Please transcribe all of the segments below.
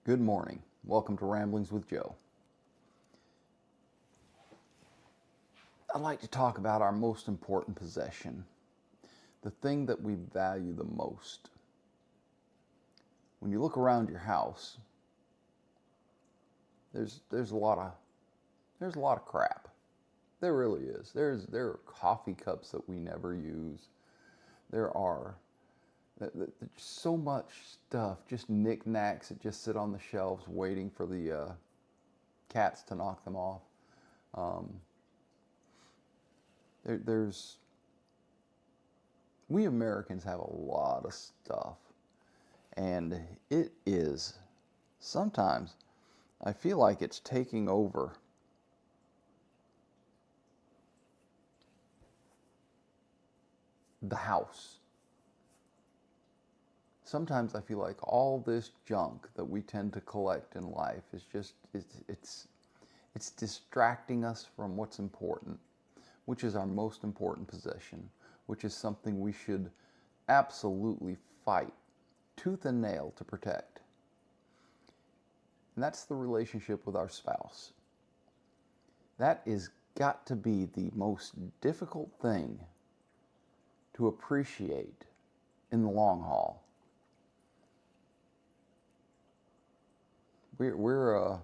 Good morning. Welcome to Ramblings with Joe. I'd like to talk about our most important possession, the thing that we value the most. When you look around your house, there's a lot of crap. There really is. There are coffee cups that we never use. There's so much stuff, just knickknacks that just sit on the shelves waiting for the cats to knock them off. There's we Americans have a lot of stuff, and it is sometimes I feel like it's taking over the house. Sometimes I feel like all this junk that we tend to collect in life is just it's distracting us from what's important, which is our most important possession, which is something we should absolutely fight tooth and nail to protect. And that's the relationship with our spouse. That is got to be the most difficult thing to appreciate in the long haul. We're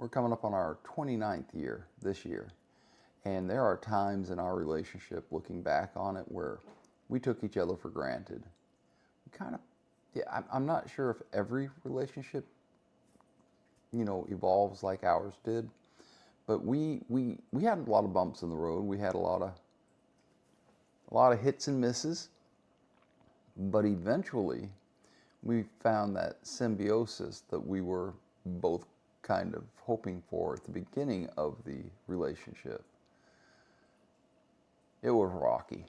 coming up on our 29th year this year, and there are times in our relationship, looking back on it, where we took each other for granted. We kind of, yeah, I'm not sure if every relationship, evolves like ours did, but we had a lot of bumps in the road. We had a lot of hits and misses, but eventually we found that symbiosis that we were both kind of hoping for at the beginning of the relationship. It was rocky.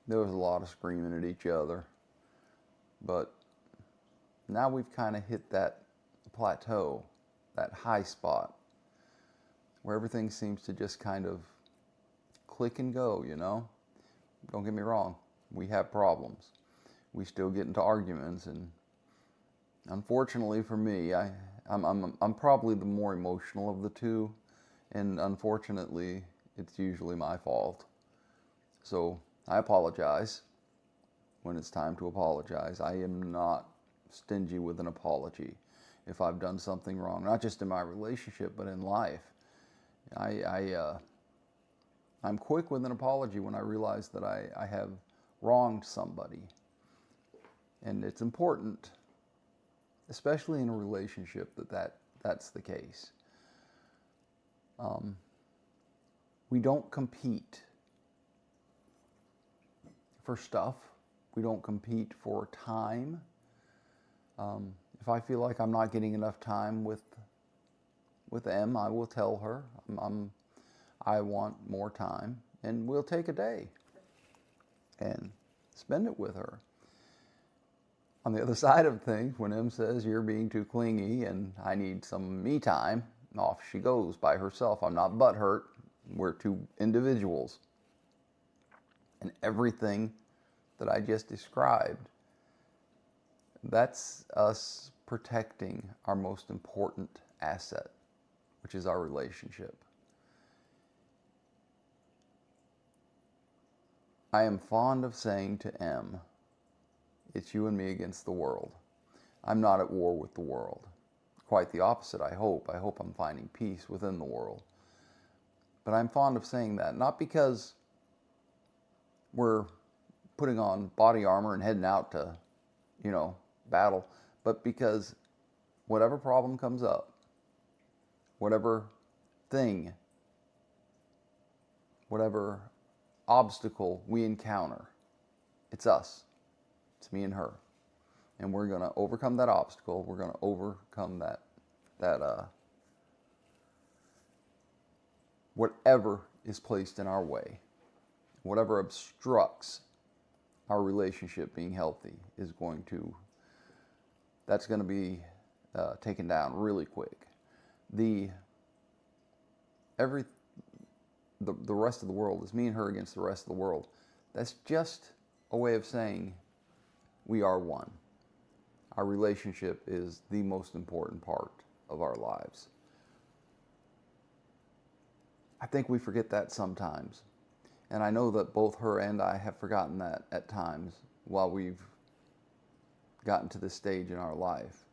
There was a lot of screaming at each other, but now we've kind of hit that plateau, that high spot, where everything seems to just kind of click and go, Don't get me wrong, we have problems. We still get into arguments, and unfortunately for me, I'm probably the more emotional of the two, and unfortunately, it's usually my fault. So I apologize when it's time to apologize. I am not stingy with an apology if I've done something wrong, not just in my relationship, but in life. I'm quick with an apology when I realize that I have wronged somebody. And it's important, especially in a relationship, that's the case. We don't compete for stuff. We don't compete for time. If I feel like I'm not getting enough time with Em, I will tell her I want more time, and we'll take a day and spend it with her. On the other side of things, when Em says you're being too clingy and I need some me time, off she goes by herself. I'm not butthurt. We're two individuals. And everything that I just described, that's us protecting our most important asset, which is our relationship. I am fond of saying to Em, it's you and me against the world. I'm not at war with the world. Quite the opposite, I hope. I hope I'm finding peace within the world. But I'm fond of saying that, not because we're putting on body armor and heading out to, battle, but because whatever problem comes up, whatever thing, whatever obstacle we encounter, it's us. It's me and her. And we're going to overcome that obstacle. We're going to overcome that whatever is placed in our way, whatever obstructs our relationship being healthy that's going to be taken down really quick. The rest of the world is me and her against the rest of the world. That's just a way of saying we are one. Our relationship is the most important part of our lives. I think we forget that sometimes. And I know that both her and I have forgotten that at times while we've gotten to this stage in our life.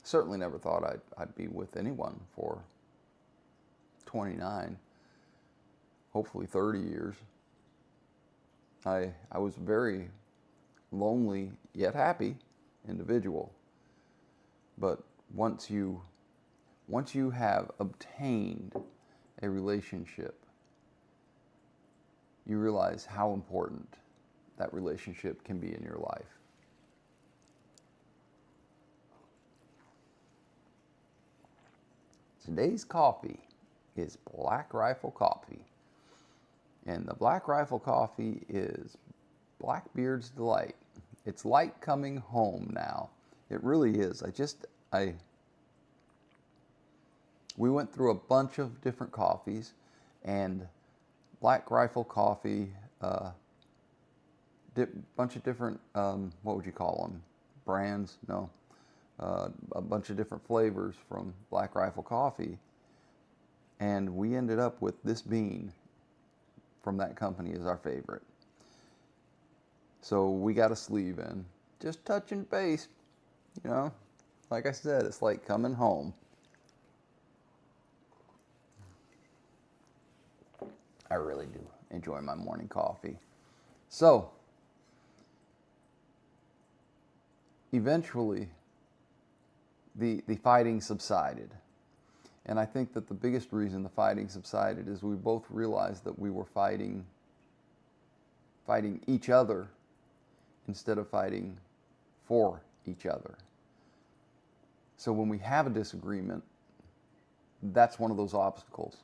Certainly never thought I'd be with anyone for 29, hopefully 30 years. I was a very lonely yet happy individual. But once you have obtained a relationship, you realize how important that relationship can be in your life. Today's coffee is Black Rifle Coffee. And the Black Rifle Coffee is Blackbeard's Delight. It's like coming home now. It really is. We went through a bunch of different coffees, and Black Rifle Coffee, bunch of different, what would you call them? Brands? No. A bunch of different flavors from Black Rifle Coffee. And we ended up with this bean from that company as our favorite. So we got a sleeve in. Just touching base, you know. Like I said, it's like coming home. I really do enjoy my morning coffee. So, eventually, the fighting subsided. And I think that the biggest reason the fighting subsided is we both realized that we were fighting each other instead of fighting for each other. So when we have a disagreement, that's one of those obstacles.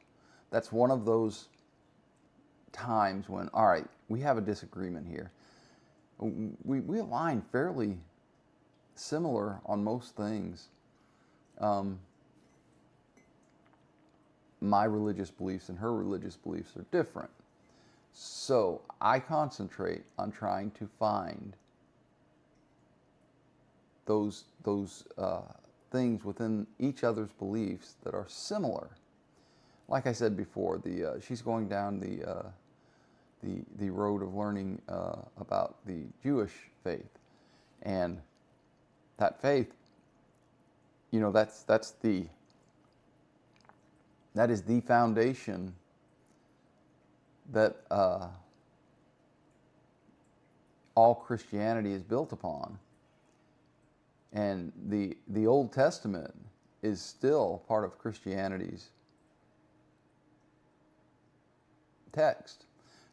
That's one of those times when, all right, we have a disagreement here. We align fairly similar on most things. My religious beliefs and her religious beliefs are different. So I concentrate on trying to find those things within each other's beliefs that are similar. Like I said before, she's going down the road of learning about the Jewish faith, and that faith, you know, that is the foundation that all Christianity is built upon. And the Old Testament is still part of Christianity's text.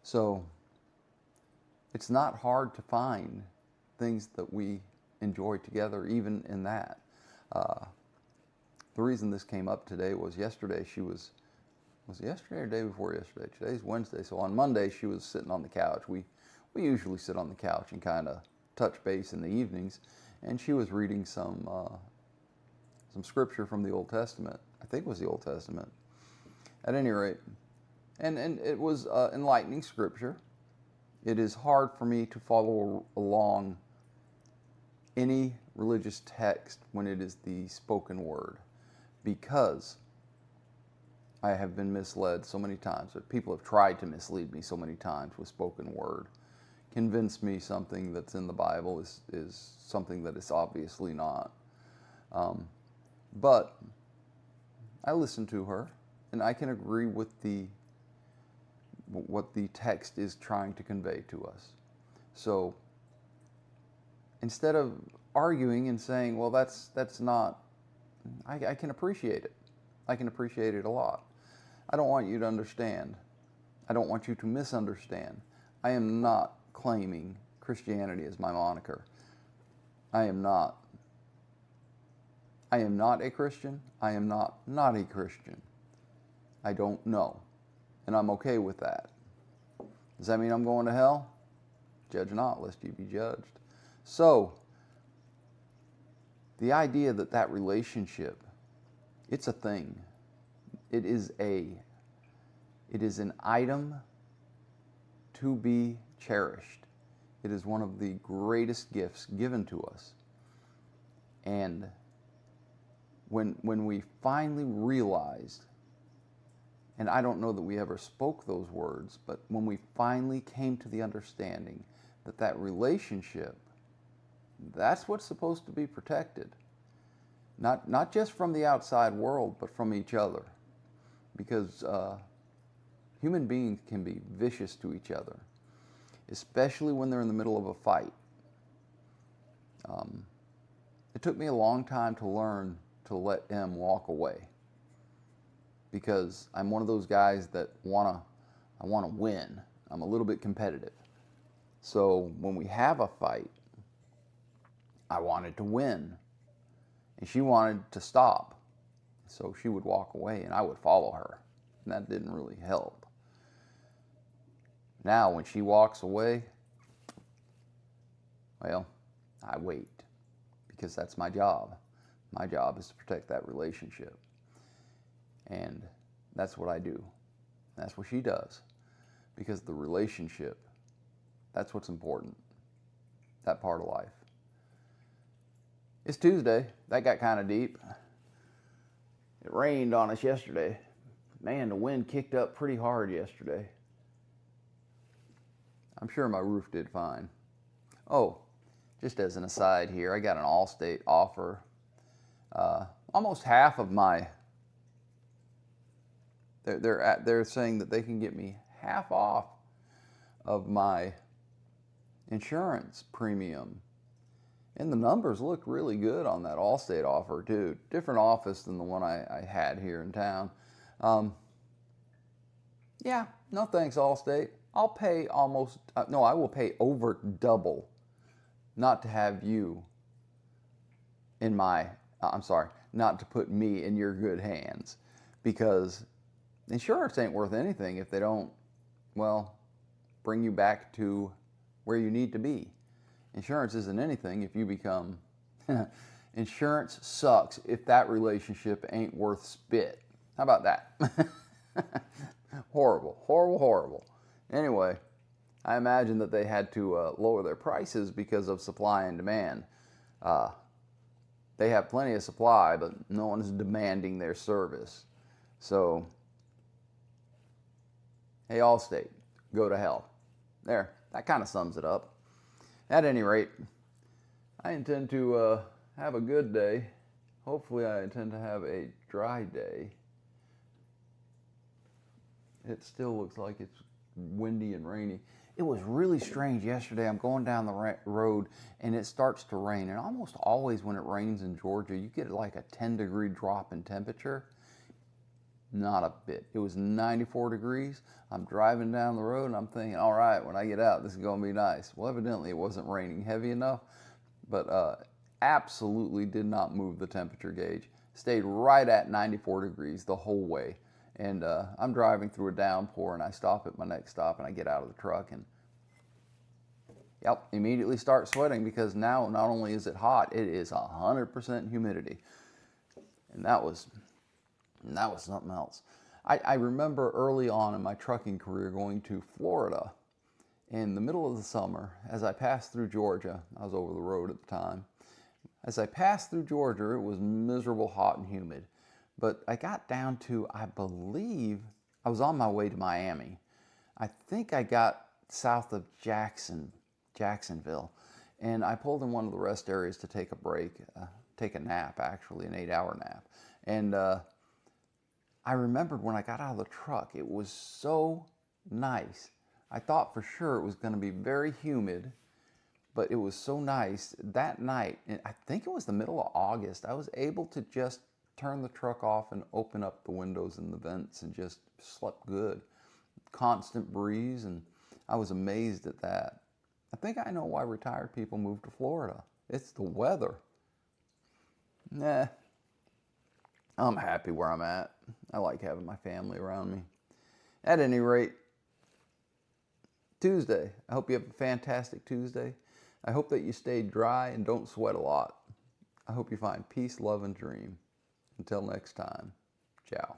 So it's not hard to find things that we enjoy together, even in that. The reason this came up today was yesterday was it yesterday or the day before yesterday? Today's Wednesday. So on Monday she was sitting on the couch. We usually sit on the couch and kind of touch base in the evenings. And she was reading some scripture from the Old Testament. I think it was the Old Testament. At any rate, and it was enlightening scripture. It is hard for me to follow along any religious text when it is the spoken word, because I have been misled so many times. People have tried to mislead me so many times with spoken word, convince me something that's in the Bible is something that it's obviously not. But I listen to her, and I can agree with what the text is trying to convey to us. So instead of arguing and saying, well, that's not, I can appreciate it. I can appreciate it a lot. I don't want you to understand. I don't want you to misunderstand. I am not claiming Christianity as my moniker. I am not a Christian. I am not a Christian. I don't know. And I'm okay with that. Does that mean I'm going to hell? Judge not, lest you be judged. So, the idea that relationship, it's a thing. It is an item to be cherished. It is one of the greatest gifts given to us. And when we finally realized, and I don't know that we ever spoke those words, but when we finally came to the understanding that that relationship, that's what's supposed to be protected. Not just from the outside world, but from each other. Because human beings can be vicious to each other, especially when they're in the middle of a fight. It took me a long time to learn to let M walk away, because I'm one of those guys that I want to win. I'm a little bit competitive. So when we have a fight, I wanted to win, and she wanted to stop. So she would walk away and I would follow her, and that didn't really help. Now when she walks away, well, I wait, because that's my job. My job is to protect that relationship. And that's what I do. That's what she does. Because the relationship, that's what's important. That part of life. It's Tuesday. That got kind of deep. It rained on us yesterday. Man, the wind kicked up pretty hard yesterday. I'm sure my roof did fine. Oh, just as an aside here, I got an Allstate offer. Almost half of my... They're saying that they can get me half off of my insurance premium. And the numbers look really good on that Allstate offer, too. Different office than the one I had here in town. Yeah, no thanks, Allstate. I'll pay almost... no, I will pay over double not to have you in my... I'm sorry, not to put me in your good hands. Because insurance ain't worth anything if they don't, well, bring you back to where you need to be. Insurance isn't anything if you become... Insurance sucks if that relationship ain't worth spit. How about that? Horrible, horrible, horrible. Anyway, I imagine that they had to lower their prices because of supply and demand. They have plenty of supply, but no one is demanding their service. So, hey, Allstate, go to hell. There, that kind of sums it up. At any rate, I intend to have a good day. Hopefully I intend to have a dry day. It still looks like it's windy and rainy. It was really strange yesterday. I'm going down the road and it starts to rain. And almost always when it rains in Georgia, you get like a 10-degree drop in temperature. Not a bit. It was 94 degrees. I'm driving down the road and I'm thinking, all right, when I get out, this is going to be nice. Well, evidently it wasn't raining heavy enough, but absolutely did not move the temperature gauge. Stayed right at 94 degrees the whole way. And I'm driving through a downpour and I stop at my next stop and I get out of the truck and immediately start sweating, because now not only is it hot, it is 100% humidity. And that was something else. I remember early on in my trucking career going to Florida in the middle of the summer. As I passed through Georgia, I was over the road at the time. As I passed through Georgia, it was miserable, hot, and humid. But I got down to, I believe, I was on my way to Miami. I think I got south of Jacksonville. And I pulled in one of the rest areas to take a break, take a nap, actually, an 8-hour nap. And I remembered when I got out of the truck, it was so nice. I thought for sure it was going to be very humid, but it was so nice. That night, and I think it was the middle of August, I was able to just turn the truck off and open up the windows and the vents and just slept good. Constant breeze, and I was amazed at that. I think I know why retired people move to Florida. It's the weather. Nah, I'm happy where I'm at. I like having my family around me. At any rate, Tuesday. I hope you have a fantastic Tuesday. I hope that you stay dry and don't sweat a lot. I hope you find peace, love, and dream. Until next time, ciao.